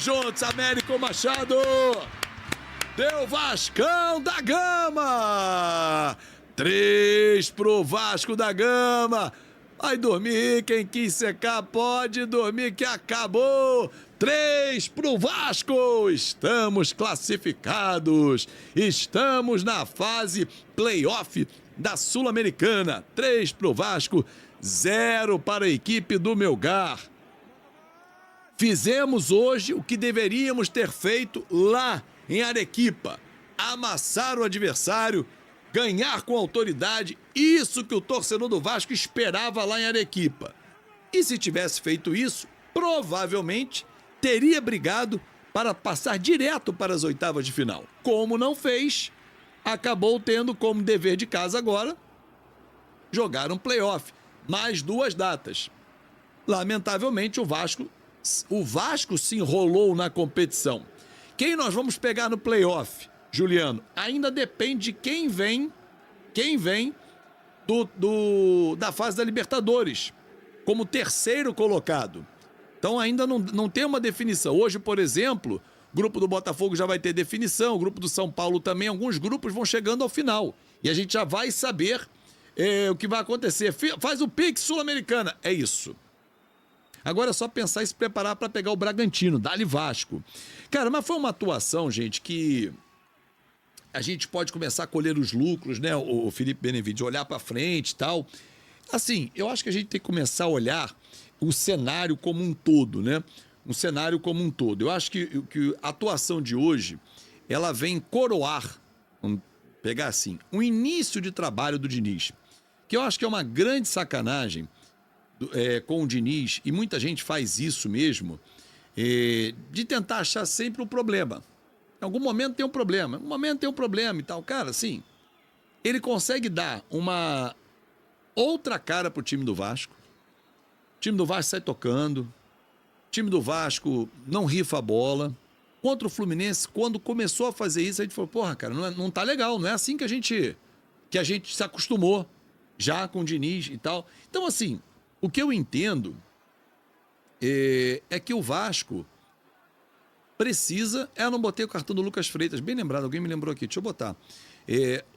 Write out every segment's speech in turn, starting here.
Vamos juntos, Américo Machado! Deu Vascão da Gama! 3 pro Vasco da Gama! Vai dormir, quem quis secar pode dormir que acabou! 3 pro Vasco! Estamos classificados! Estamos na fase playoff da Sul-Americana. 3 pro Vasco, 0 para a equipe do Melgar. Fizemos hoje o que deveríamos ter feito lá em Arequipa. Amassar o adversário, ganhar com autoridade, isso que o torcedor do Vasco esperava lá em Arequipa. E se tivesse feito isso, provavelmente teria brigado para passar direto para as oitavas de final. Como não fez, acabou tendo como dever de casa agora jogar um playoff, mais 2 datas. Lamentavelmente, o Vasco se enrolou na competição. Quem nós vamos pegar no playoff, Juliano? Ainda depende de quem vem da fase da Libertadores, como terceiro colocado. Então ainda não tem uma definição. Hoje, por exemplo, o grupo do Botafogo já vai ter definição, o grupo do São Paulo também, alguns grupos vão chegando ao final. E a gente já vai saber o que vai acontecer. Faz o Pix Sul-Americana, é isso. Agora é só pensar e se preparar para pegar o Bragantino, dá-lhe Vasco. Cara, mas foi uma atuação, gente, que a gente pode começar a colher os lucros, né? O Felipe Benevides, olhar para frente e tal. Assim, eu acho que a gente tem que começar a olhar o cenário como um todo, né? Um cenário como um todo. Eu acho que a atuação de hoje, ela vem coroar, vamos pegar assim, um início de trabalho do Diniz, que eu acho que é uma grande sacanagem com o Diniz, e muita gente faz isso mesmo, de tentar achar sempre o problema. Em algum momento tem um problema, e tal. Cara, assim, ele consegue dar uma outra cara pro time do Vasco. O time do Vasco sai tocando, o time do Vasco não rifa a bola. Contra o Fluminense, quando começou a fazer isso, a gente falou, porra, cara, não tá legal, não é assim que a gente se acostumou já com o Diniz e tal. Então, assim, o que eu entendo é que o Vasco precisa... Eu não botei o cartão do Lucas Freitas, bem lembrado, alguém me lembrou aqui, deixa eu botar.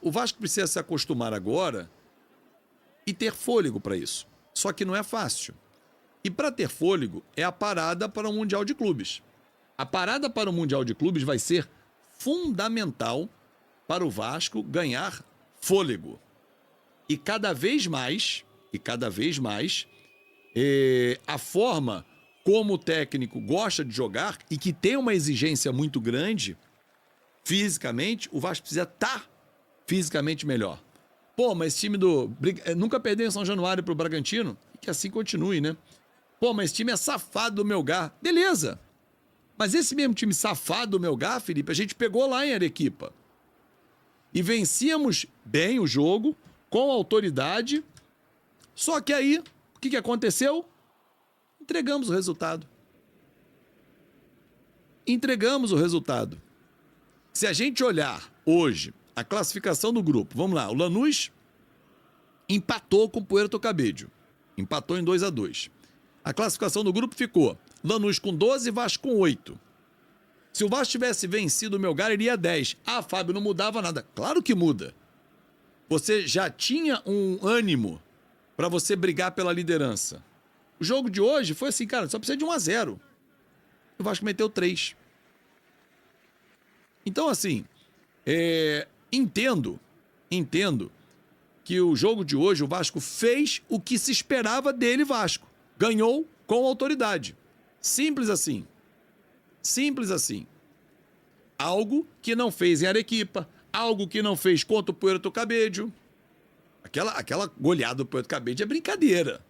O Vasco precisa se acostumar agora e ter fôlego para isso. Só que não é fácil. E para ter fôlego é a parada para o Mundial de Clubes. A parada para o Mundial de Clubes vai ser fundamental para o Vasco ganhar fôlego. E cada vez mais, a forma como o técnico gosta de jogar e que tem uma exigência muito grande, fisicamente, o Vasco precisa estar fisicamente melhor. Pô, mas esse time nunca perdeu em São Januário pro Bragantino, e que assim continue, né? Pô, mas esse time é safado do Melgar. Beleza. Mas esse mesmo time safado do Melgar, Felipe, a gente pegou lá em Arequipa. E vencíamos bem o jogo, com autoridade. Só que aí, o que aconteceu? Entregamos o resultado. Se a gente olhar hoje a classificação do grupo, vamos lá, o Lanús empatou com o Puerto Cabello. Empatou em 2-2. A classificação do grupo ficou Lanús com 12 e Vasco com 8. Se o Vasco tivesse vencido o Melgar, iria a 10. Ah, Fábio, não mudava nada. Claro que muda. Você já tinha um ânimo para você brigar pela liderança. O jogo de hoje foi assim, cara, só precisa de 1-0. O Vasco meteu 3. Então, assim, entendo que o jogo de hoje, o Vasco fez o que se esperava dele, Vasco. Ganhou com autoridade. Simples assim. Algo que não fez em Arequipa, algo que não fez contra o Puerto Cabello. Aquela goleada do Puerto Cabello é brincadeira.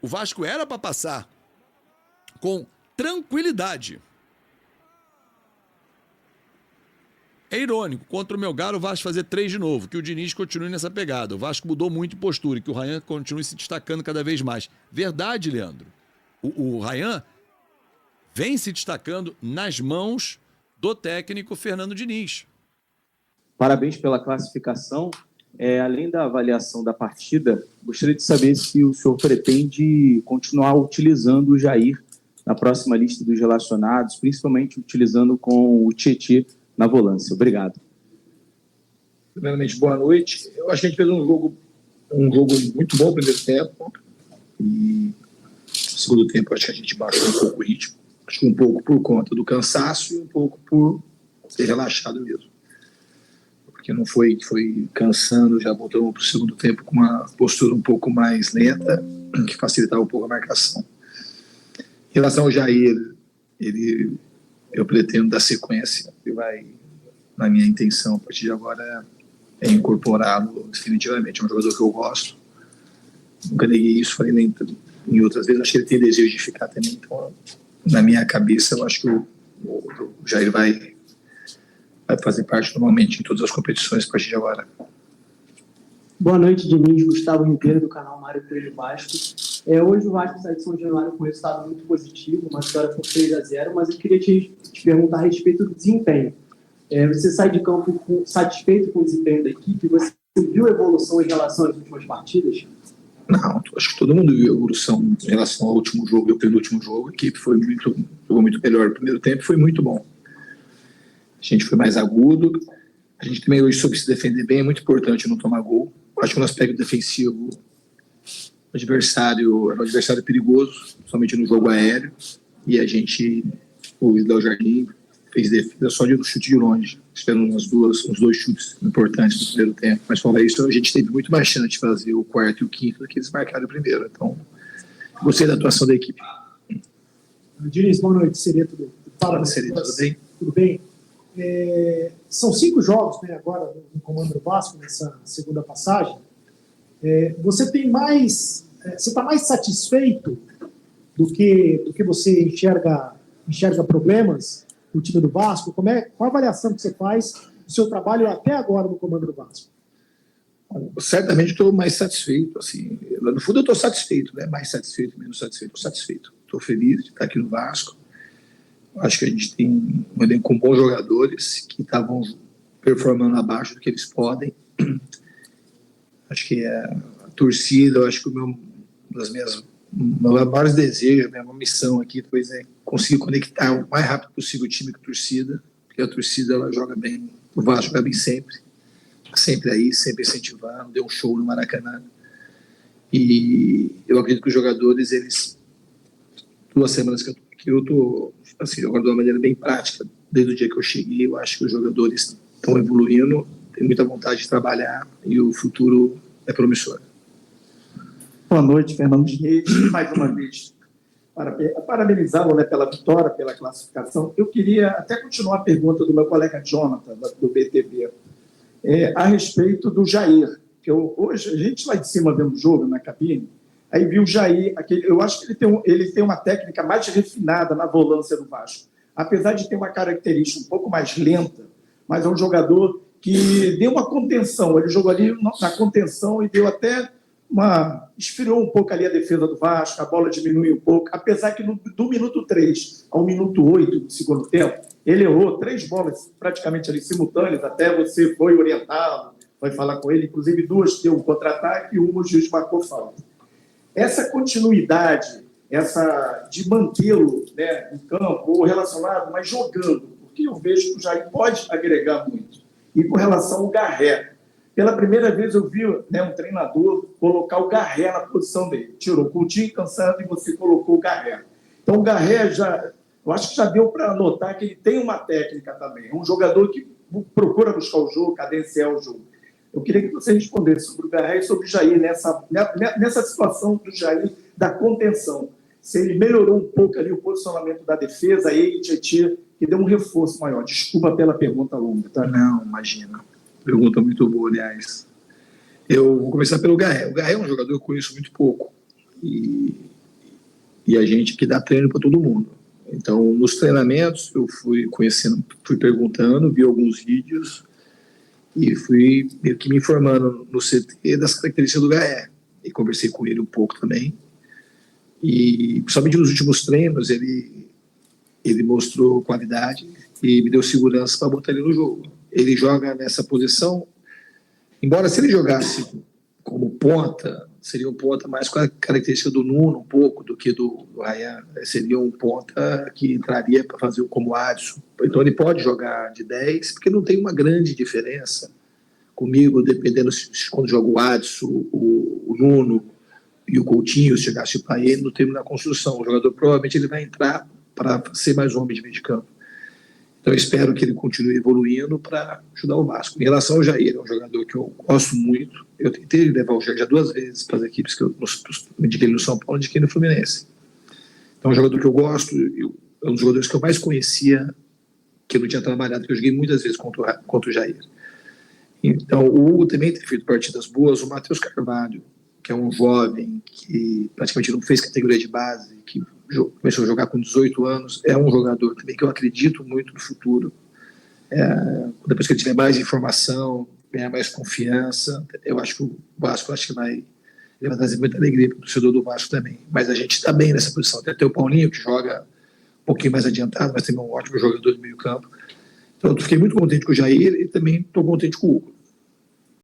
O Vasco era para passar com tranquilidade. É irônico, contra o Melgar o Vasco fazer 3 de novo, que o Diniz continue nessa pegada. O Vasco mudou muito de postura e que o Ryan continue se destacando cada vez mais. Verdade, Leandro. O Ryan vem se destacando nas mãos do técnico Fernando Diniz. Parabéns pela classificação. Além da avaliação da partida, gostaria de saber se o senhor pretende continuar utilizando o Jair na próxima lista dos relacionados, principalmente utilizando com o Tietê na volância. Obrigado. Primeiramente, boa noite. Eu acho que a gente fez um jogo muito bom no primeiro tempo. E no segundo tempo, acho que a gente baixou um pouco o ritmo. Acho que um pouco por conta do cansaço e um pouco por ser relaxado mesmo. Porque não foi cansando, já voltamos para o segundo tempo com uma postura um pouco mais lenta, que facilitava um pouco a marcação. Em relação ao Jair, eu pretendo dar sequência, na minha intenção, a partir de agora, é incorporá-lo definitivamente. É um jogador que eu gosto, nunca neguei isso, falei nem em outras vezes, acho que ele tem desejo de ficar também, então, na minha cabeça, eu acho que o Jair vai fazer parte normalmente em todas as competições a partir de agora. Boa noite, Diniz. Gustavo Ribeiro, do canal Mário Coelho Vasco. Hoje o Vasco sai de São Januário com um resultado muito positivo, uma vitória por 3-0, mas eu queria te perguntar a respeito do desempenho. Você sai de campo satisfeito com o desempenho da equipe? Você viu evolução em relação às últimas partidas? Não, acho que todo mundo viu evolução em relação ao último jogo e ao penúltimo jogo. A equipe jogou muito melhor. O primeiro tempo foi muito bom. A gente foi mais agudo. A gente também hoje soube se defender bem. É muito importante não tomar gol. Acho que no aspecto defensivo o adversário era um adversário perigoso, somente no jogo aéreo. E o Léo Jardim, fez defesa só de um chute de longe, esperando uns dois chutes importantes no primeiro tempo. Mas fora isso, a gente teve muito mais chance de fazer o quarto e o quinto do que eles marcaram o primeiro. Então, gostei da atuação da equipe. Diniz, boa noite. Fala, Seria, tudo bem? Tudo bem. São 5 jogos, né, agora no comando do Vasco, nessa segunda passagem. Você está mais satisfeito do que você enxerga problemas no time do Vasco? Qual a avaliação que você faz do seu trabalho até agora no comando do Vasco? Certamente estou mais satisfeito. Assim, no fundo eu estou satisfeito, né? Mais satisfeito, menos satisfeito. Estou satisfeito. Estou feliz de estar aqui no Vasco. Acho que a gente tem um elenco com bons jogadores que estavam performando abaixo do que eles podem. Acho que a torcida, acho que meus maiores desejos, a minha missão aqui depois é conseguir conectar o mais rápido possível o time com a torcida, porque a torcida ela joga bem, o Vasco joga bem sempre aí, sempre incentivando, deu um show no Maracanã. E eu acredito que os jogadores, 2 semanas que eu estou assim, jogando de uma maneira bem prática, desde o dia que eu cheguei, eu acho que os jogadores estão evoluindo, têm muita vontade de trabalhar e o futuro é promissor. Boa noite, Fernando Diniz, mais uma vez parabenizá-lo, né, pela vitória, pela classificação. Eu queria até continuar a pergunta do meu colega Jonathan, do BTB, a respeito do Jair, que hoje a gente lá de cima vendo o jogo na cabine, aí viu o Jair, eu acho que ele tem uma técnica mais refinada na volância do Vasco, apesar de ter uma característica um pouco mais lenta, mas é um jogador que deu uma contenção, ele jogou ali na contenção e deu até esfriou um pouco ali a defesa do Vasco, a bola diminuiu um pouco, apesar que do minuto 3 ao minuto 8 do segundo tempo, ele errou 3 bolas praticamente ali simultâneas, até você foi orientado, foi falar com ele, inclusive 2 deu um contra-ataque e uma o juiz marcou falta. Essa continuidade, de mantê-lo, né, em campo, ou relacionado, mas jogando, porque eu vejo que o Jair pode agregar muito. E com relação ao Garré, pela primeira vez eu vi, né, um treinador colocar o Garré na posição dele. Tirou o Coutinho cansado e você colocou o Garré. Então o Garré eu acho que já deu para notar que ele tem uma técnica também. É um jogador que procura buscar o jogo, cadenciar o jogo. Eu queria que você respondesse sobre o Garré e sobre o Jair, nessa situação do Jair, da contenção. Se ele melhorou um pouco ali o posicionamento da defesa, ele, Tietê, que deu um reforço maior. Desculpa pela pergunta longa, tá? Não, imagina. Pergunta muito boa, aliás. Eu vou começar pelo Garré. O Garré é um jogador que eu conheço muito pouco. E a gente que dá treino para todo mundo. Então, nos treinamentos, eu fui conhecendo, fui perguntando, vi alguns vídeos e fui meio que me informando no CT das características do Garré. E conversei com ele um pouco também. E, principalmente nos últimos treinos, ele mostrou qualidade e me deu segurança para botar ele no jogo. Ele joga nessa posição, embora se ele jogasse como ponta, seria um ponta mais com a característica do Nuno, um pouco, do que do Ryan. Seria um ponta que entraria para fazer como o Adson. Então ele pode jogar de 10, porque não tem uma grande diferença comigo, dependendo se quando joga o Adson, o Nuno e o Coutinho, se chegasse para ele no termo da construção. O jogador provavelmente ele vai entrar para ser mais homem de meio de campo. Então eu espero que ele continue evoluindo para ajudar o Vasco. Em relação ao Jair, é um jogador que eu gosto muito. Eu tentei levar o Jair já 2 vezes para as equipes que eu indiquei no São Paulo e indiquei no Fluminense. Então é um jogador que eu gosto, é um dos jogadores que eu mais conhecia, que eu não tinha trabalhado, que eu joguei muitas vezes contra o Jair. Então o Hugo também tem feito partidas boas. O Matheus Carvalho, que é um jovem que praticamente não fez categoria de base, que começou a jogar com 18 anos, é um jogador também que eu acredito muito no futuro. Depois que ele tiver mais informação, ganhar mais confiança, eu acho que o Vasco ele vai trazer muita alegria para o torcedor do Vasco também. Mas a gente está bem nessa posição. Tem até o Paulinho, que joga um pouquinho mais adiantado, mas também é um ótimo jogador do meio campo. Então eu fiquei muito contente com o Jair e também estou contente com o Hugo.